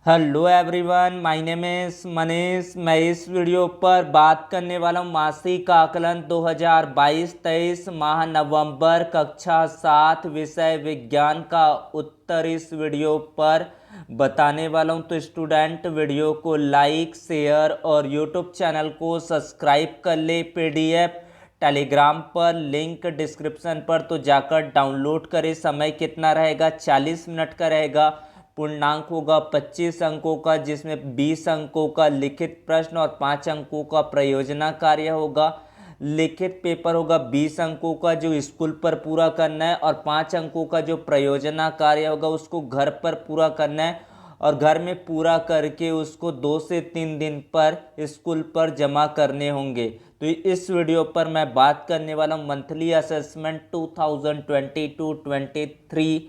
Hello everyone, my name is Manish. मैं इस video पर बात करने वाला हूँ मासिक आकलन 2022-23 माह नवंबर कक्षा 7 विषय विज्ञान का उत्तर इस वीडियो पर बताने वाला हूँ। तो स्टूडेंट वीडियो को लाइक, शेयर और यूट्यूब चैनल को सब्सक्राइब कर ले। पीडीएफ टेलीग्राम पर लिंक डिस्क्रिप्शन पर तो जाकर डाउनलोड करें। समय कितना रहेगा? 40 मिनट का रहेगा। पूर्णांक होगा 25 अंकों का, जिसमें 20 अंकों का लिखित प्रश्न और 5 अंकों का प्रयोजना कार्य होगा। लिखित पेपर होगा 20 अंकों का, जो स्कूल पर पूरा करना है, और 5 अंकों का जो प्रयोजना कार्य होगा उसको घर पर पूरा करना है, और घर में पूरा करके उसको 2 से 3 दिन पर स्कूल पर जमा करने होंगे। तो इस वीडियो पर मैं बात करने वाला हूँ मंथली असेसमेंट 2022-23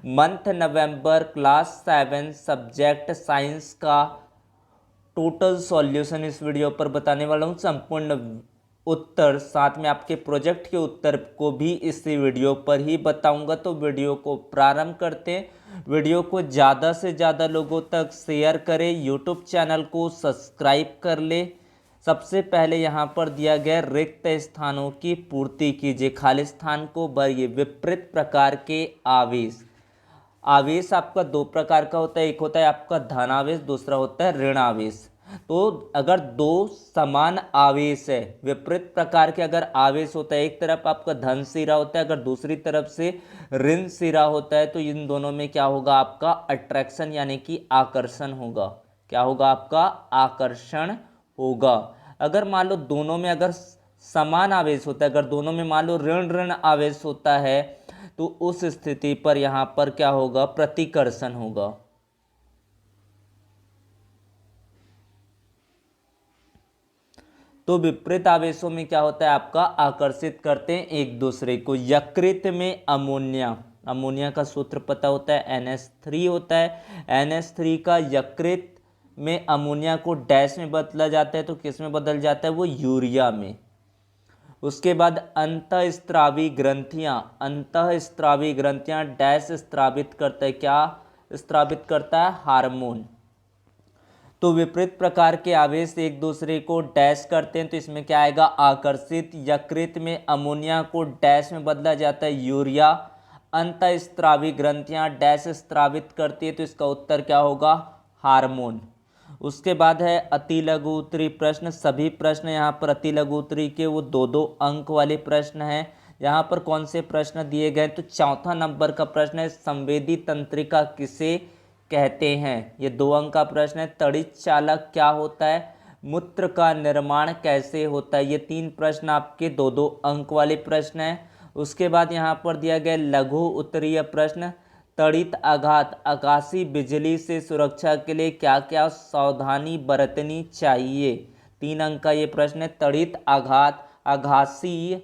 मंथ नवंबर क्लास 7 सब्जेक्ट साइंस का टोटल सॉल्यूशन इस वीडियो पर बताने वाला हूँ। संपूर्ण उत्तर साथ में आपके प्रोजेक्ट के उत्तर को भी इसी वीडियो पर ही बताऊंगा। तो वीडियो को प्रारंभ करते हैं। वीडियो को ज़्यादा से ज़्यादा लोगों तक शेयर करें, यूट्यूब चैनल को सब्सक्राइब कर ले। सबसे पहले यहाँ पर दिया गया रिक्त स्थानों की पूर्ति कीजिए, खाली स्थान को भरिए। विपरीत प्रकार के आवेश। आवेश आपका दो प्रकार का होता है, एक होता है आपका धनावेश, दूसरा होता है ऋण आवेश। तो अगर दो समान आवेश है, विपरीत प्रकार के अगर आवेश होता है, एक तरफ आपका धन सिरा होता है, अगर दूसरी तरफ से ऋण सिरा होता है, तो इन दोनों में क्या होगा? आपका अट्रैक्शन यानी कि आकर्षण होगा। क्या होगा? आपका आकर्षण होगा। अगर मान लो दोनों में अगर समान आवेश होता है, अगर दोनों में मान लो ऋण ऋण आवेश होता है, तो उस स्थिति पर यहां पर क्या होगा? प्रतिकर्षण होगा। तो विपरीत आवेशों में क्या होता है? आपका आकर्षित करते हैं एक दूसरे को। यकृत में अमोनिया, अमोनिया का सूत्र पता होता है, NH3 होता है। NH3 का यकृत में अमोनिया को डैश में बदला जाता है, तो किस में बदल जाता है? वो यूरिया में। उसके बाद अंतःस्त्रावी ग्रंथियां, अंतःस्त्रावी ग्रंथियां डैश स्त्रावित करता है, क्या स्त्रावित करता है? हार्मोन। तो विपरीत प्रकार के आवेश एक दूसरे को डैश करते हैं, तो इसमें क्या आएगा? आकर्षित। यकृत में अमोनिया को डैश में बदला जाता है, यूरिया। अंतःस्त्रावी ग्रंथियां डैश स्त्रावित करती है, तो इसका उत्तर क्या होगा? हार्मोन। उसके बाद है अति लघु उत्तरी प्रश्न। सभी प्रश्न यहाँ पर अति लघु उत्तरी के वो 2-2 अंक वाले प्रश्न हैं। यहाँ पर कौन से प्रश्न दिए गए? तो चौथा नंबर का प्रश्न है, संवेदी तंत्रिका किसे कहते हैं? ये 2 अंक का प्रश्न है। तड़ित चालक क्या होता है? मूत्र का निर्माण कैसे होता है? ये 3 प्रश्न आपके 2-2 अंक वाले प्रश्न हैं। उसके बाद यहाँ पर दिया गया लघु उत्तरीय प्रश्न, तड़ित आघात, आकाशीय बिजली से सुरक्षा के लिए क्या क्या सावधानी बरतनी चाहिए? 3 अंक का ये प्रश्न है। तड़ित आघात, आकाशीय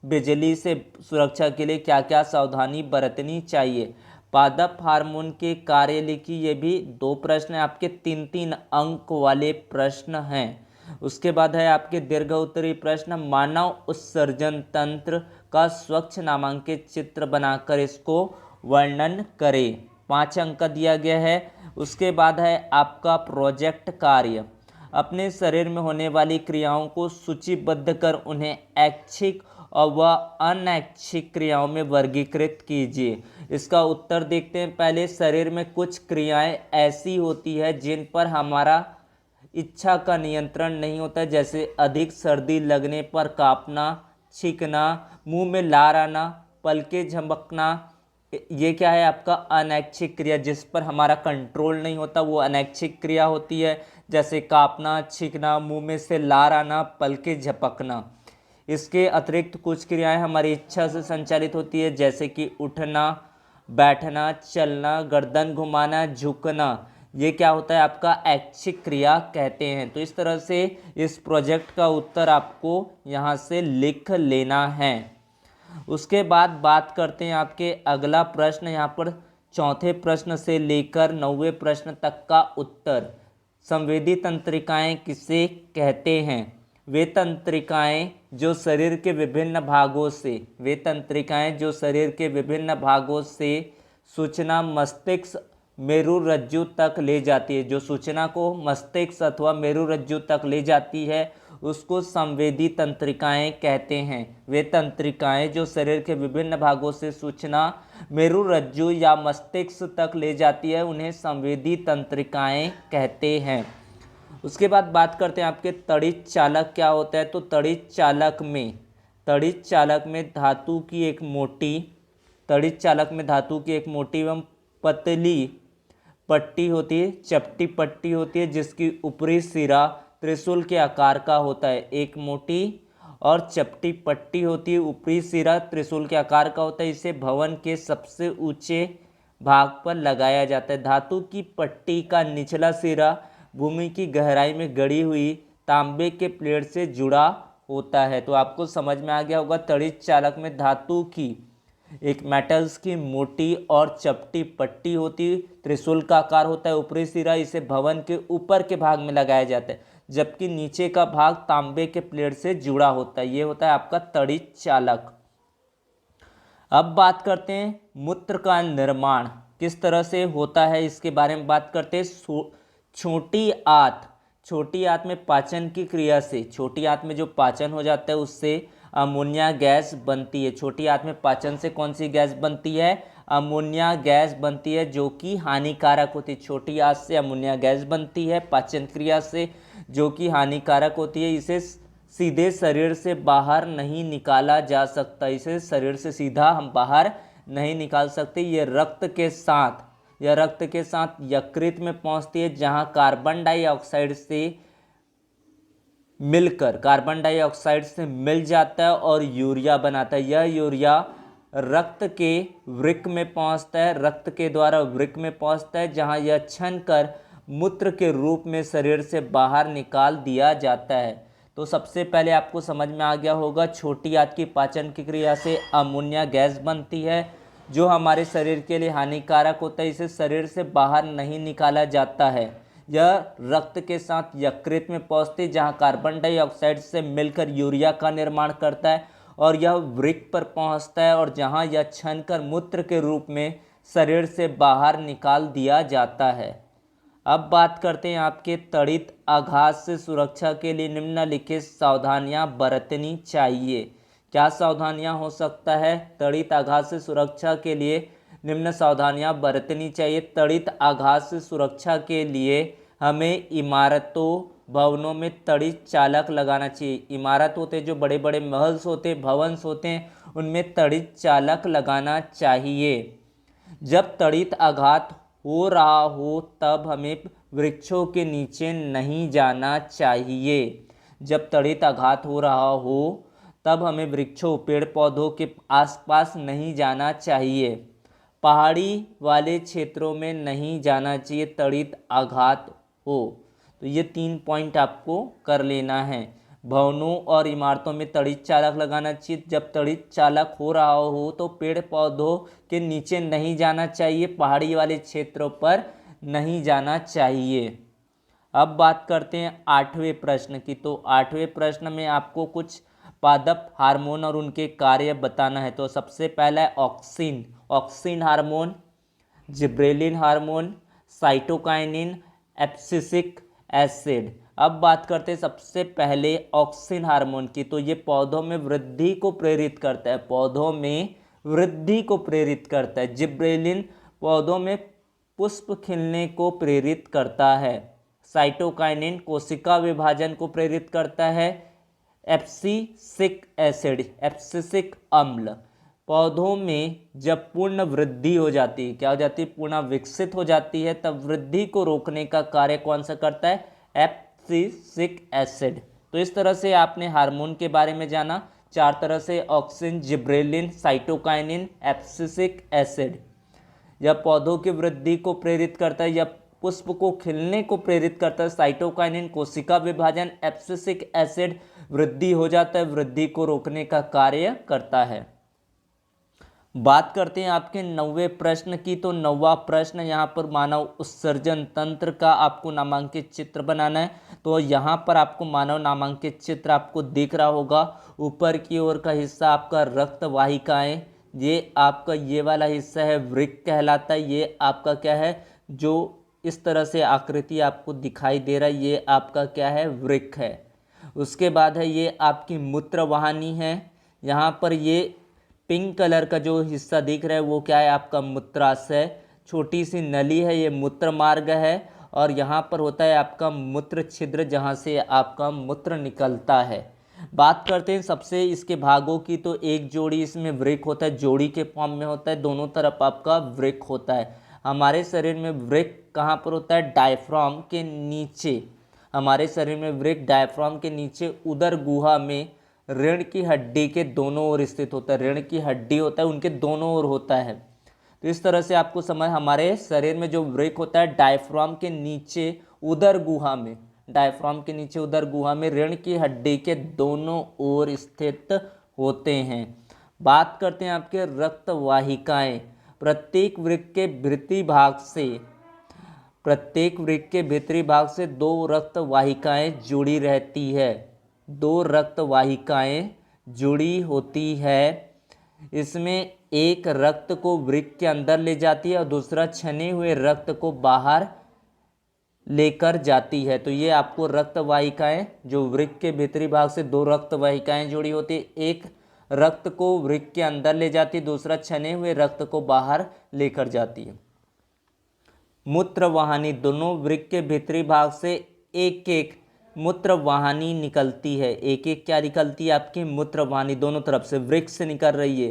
बिजली से सुरक्षा के लिए क्या क्या सावधानी बरतनी चाहिए? पादप हार्मोन के कार्य लिखी, ये भी 2 प्रश्न है आपके, 3-3 अंक वाले प्रश्न हैं। उसके बाद है आपके दीर्घ उत्तरी प्रश्न, मानव उत्सर्जन तंत्र का स्वच्छ नामांकित चित्र बनाकर इसको वर्णन करें। 5 अंक का दिया गया है। उसके बाद है आपका प्रोजेक्ट कार्य, अपने शरीर में होने वाली क्रियाओं को सूचीबद्ध कर उन्हें ऐच्छिक और वह अनैच्छिक क्रियाओं में वर्गीकृत कीजिए। इसका उत्तर देखते हैं। पहले, शरीर में कुछ क्रियाएं ऐसी होती है जिन पर हमारा इच्छा का नियंत्रण नहीं होता है, जैसे अधिक सर्दी लगने पर कांपना, छींकना, मुंह में लार आना, पलकें झपकना। ये क्या है? आपका अनैच्छिक क्रिया, जिस पर हमारा कंट्रोल नहीं होता, वो अनैच्छिक क्रिया होती है, जैसे कांपना, छींकना, मुंह में से लार आना, पलकें झपकना। इसके अतिरिक्त कुछ क्रियाएं हमारी इच्छा से संचालित होती है, जैसे कि उठना, बैठना, चलना, गर्दन घुमाना, झुकना। ये क्या होता है? आपका ऐच्छिक क्रिया कहते हैं। तो इस तरह से इस प्रोजेक्ट का उत्तर आपको यहाँ से लिख लेना है। उसके बाद बात करते हैं आपके अगला प्रश्न, यहाँ पर चौथे प्रश्न से लेकर 9वें प्रश्न तक का उत्तर। संवेदी तंत्रिकाएं किसे कहते हैं? वे तंत्रिकाएं जो शरीर के विभिन्न भागों से, वे तंत्रिकाएं जो शरीर के विभिन्न भागों से सूचना मस्तिष्क मेरुरज्जु तक ले जाती है, जो सूचना को मस्तिष्क अथवा मेरुरज्जु तक ले जाती है उसको संवेदी तंत्रिकाएं कहते हैं। वे तंत्रिकाएं जो शरीर के विभिन्न भागों से सूचना मेरुरज्जु या मस्तिष्क तक ले जाती है उन्हें संवेदी तंत्रिकाएं कहते हैं। उसके बाद बात करते हैं आपके तड़ित चालक क्या होता है। तो तड़ित चालक में धातु की एक मोटी एवं पतली पट्टी होती है, चपटी पट्टी होती है, जिसकी ऊपरी सिरा त्रिशूल के आकार का होता है। एक मोटी और चपटी पट्टी होती है, ऊपरी सिरा त्रिशूल के आकार का होता है। इसे भवन के सबसे ऊंचे भाग पर लगाया जाता है। धातु की पट्टी का निचला सिरा भूमि की गहराई में गड़ी हुई तांबे के प्लेट से जुड़ा होता है। तो आपको समझ में आ गया होगा, तड़ित चालक में धातु की एक मेटल्स की मोटी और चपटी पट्टी होती, त्रिशूल का आकार होता है, ऊपरी सिरा इसे भवन के ऊपर के भाग में लगाया जाता है, जबकि नीचे का भाग तांबे के प्लेट से जुड़ा होता है। ये होता है आपका तड़ित चालक। अब बात करते हैं मूत्र का निर्माण किस तरह से होता है, इसके बारे में बात करते हैं। छोटी आंत में पाचन की क्रिया से, छोटी आंत में जो पाचन हो जाता है उससे अमोनिया गैस बनती है। छोटी आंत में पाचन से कौन सी गैस बनती है? अमोनिया गैस बनती है, जो कि हानिकारक होती है। छोटी आंत से अमोनिया गैस बनती है पाचन क्रिया से, जो कि हानिकारक होती है। इसे सीधे शरीर से बाहर नहीं निकाला जा सकता, इसे शरीर से सीधा हम बाहर नहीं निकाल सकते। ये रक्त के साथ यकृत में पहुंचती है, जहां कार्बन डाइऑक्साइड से मिल जाता है और यूरिया बनाता है। यह यूरिया रक्त के वृक्क में पहुंचता है, रक्त के द्वारा वृक्क में पहुंचता है, जहां यह छन कर मूत्र के रूप में शरीर से बाहर निकाल दिया जाता है। तो सबसे पहले आपको समझ में आ गया होगा, छोटी आंत की पाचन की क्रिया से अमोनिया गैस बनती है, जो हमारे शरीर के लिए हानिकारक होता है। इसे शरीर से बाहर नहीं निकाला जाता है। यह रक्त के साथ यकृत में पहुंचती है, जहां कार्बन डाइऑक्साइड से मिलकर यूरिया का निर्माण करता है, और यह वृक्क पर पहुंचता है, और जहां यह छनकर मूत्र के रूप में शरीर से बाहर निकाल दिया जाता है। अब बात करते हैं आपके तड़ित आघात से सुरक्षा के लिए निम्नलिखित सावधानियां बरतनी चाहिए। क्या सावधानियां हो सकता है? तड़ित आघात से सुरक्षा के लिए निम्न सावधानियां बरतनी चाहिए। तड़ित आघात से सुरक्षा के लिए हमें इमारतों, भवनों में तड़ित चालक लगाना चाहिए। इमारत होते हैं, जो बड़े बड़े महल्स होते हैं, भवन्स होते हैं, उनमें तड़ित चालक लगाना चाहिए। जब तड़ित आघात हो रहा हो तब हमें वृक्षों के नीचे नहीं जाना चाहिए। जब तड़ित आघात हो रहा हो तब हमें वृक्षों, पेड़ पौधों के आसपास नहीं जाना चाहिए। पहाड़ी वाले क्षेत्रों में नहीं जाना चाहिए तड़ित आघात हो। तो ये 3 पॉइंट आपको कर लेना है। भवनों और इमारतों में तड़ित चालक लगाना चाहिए। जब तड़ित चालक हो रहा हो तो पेड़ पौधों के नीचे नहीं जाना चाहिए, पहाड़ी वाले क्षेत्रों पर नहीं जाना चाहिए। अब बात करते हैं 8वें प्रश्न की। तो 8वें प्रश्न में आपको कुछ पादप हार्मोन और उनके कार्य बताना है। तो सबसे पहला है auxin hormone, gibberellin hormone, cytokinin, abscisic acid. अब बात करते हैं सबसे पहले ऑक्सिन हार्मोन की। तो ये पौधों में वृद्धि को प्रेरित करता है, जिब्रेलिन पौधों में पुष्प खिलने को प्रेरित करता है, साइटोकाइनिन कोशिका विभाजन को प्रेरित करता है, एब्सिसिक अम्ल पौधों में जब पूर्ण वृद्धि हो जाती है, क्या हो जाती है? पूर्ण विकसित हो जाती है, तब वृद्धि को रोकने का कार्य कौन सा करता है? Abscisic acid. तो इस तरह से आपने हार्मोन के बारे में जाना, 4 तरह से: auxin, gibberellin, cytokinin, abscisic acid. यह पौधों की वृद्धि को प्रेरित करता है, यह पुष्प को खिलने को प्रेरित करता है, साइटोकाइनिन कोशिका विभाजन, एब्सिसिक एसिड वृद्धि हो जाता है, वृद्धि को रोकने का कार्य करता है। बात करते हैं आपके 9वें प्रश्न की। तो 9वां प्रश्न यहाँ पर मानव उत्सर्जन तंत्र का आपको नामांकित चित्र बनाना है। तो यहाँ पर आपको मानव नामांकित चित्र आपको दिख रहा होगा। ऊपर की ओर का हिस्सा आपका रक्त वाहिकाएं, ये आपका ये वाला हिस्सा है वृक्क कहलाता है, ये आपका क्या है? जो इस तरह से आकृति आपको दिखाई दे रहा है, ये आपका क्या है, वृक्क है। उसके बाद है ये आपकी मूत्रवाहिनी है। यहाँ पर ये पिंक कलर का जो हिस्सा दिख रहा है वो क्या है, आपका मूत्राशय। छोटी सी नली है, ये मूत्र मार्ग है। और यहाँ पर होता है आपका मूत्र छिद्र, जहाँ से आपका मूत्र निकलता है। बात करते हैं सबसे इसके भागों की, तो एक जोड़ी इसमें वृक्क होता है, जोड़ी के फॉर्म में होता है, दोनों तरफ आपका वृक्क होता है। हमारे शरीर में वृक्क कहाँ पर होता है, डायफ्राम के नीचे। हमारे शरीर में वृक्क डायफ्राम के नीचे उदर गुहा में रीढ़ की हड्डी के दोनों ओर स्थित होता है। रीढ़ की हड्डी होता है, उनके दोनों ओर होता है। तो इस तरह से आपको समझ, हमारे शरीर में जो वृक्क होता है डायफ्राम के नीचे उदर गुहा में, डायफ्राम के नीचे उदर गुहा में रीढ़ की हड्डी के दोनों ओर स्थित होते हैं। बात करते हैं आपके रक्त वाहिकाएं। प्रत्येक वृक्क के भीतरी भाग से दो रक्त वाहिकाएं जुड़ी रहती है। दो रक्त वाहिकाएं जुड़ी होती है। इसमें एक रक्त को वृक्क के अंदर ले जाती है और दूसरा छने हुए रक्त को बाहर लेकर जाती है। तो ये आपको रक्त वाहिकाएं, जो वृक्क के भीतरी भाग से दो रक्त वाहिकाएं जुड़ी होती है, एक रक्त को वृक्क के अंदर ले जाती है, दूसरा छने हुए रक्त को बाहर लेकर जाती है। मूत्रवाहिनी, दोनों वृक्क के भीतरी भाग से एक एक मूत्रवाहिनी निकलती है। एक एक क्या निकलती है, आपकी मूत्रवाहिनी दोनों तरफ से वृक्क से निकल रही है।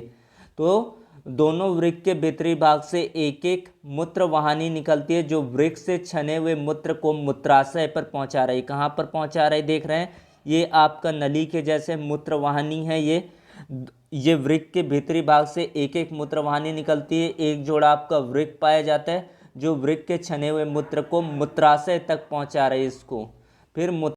तो दोनों वृक्क के भीतरी भाग से एक एक मूत्रवाहिनी निकलती है, जो वृक्क से छने हुए मूत्र को मूत्राशय पर पहुंचा रही है। कहाँ पर पहुंचा रही, देख रहे हैं, ये आपका नली के जैसे मूत्रवाहिनी है। ये वृक्क के भीतरी भाग से एक एक मूत्रवाहिनी निकलती है। एक जोड़ा आपका वृक्क पाया जाता है, जो वृक्क के छने हुए मूत्र को मूत्राशय तक पहुंचा रहे हैं। इसको फिर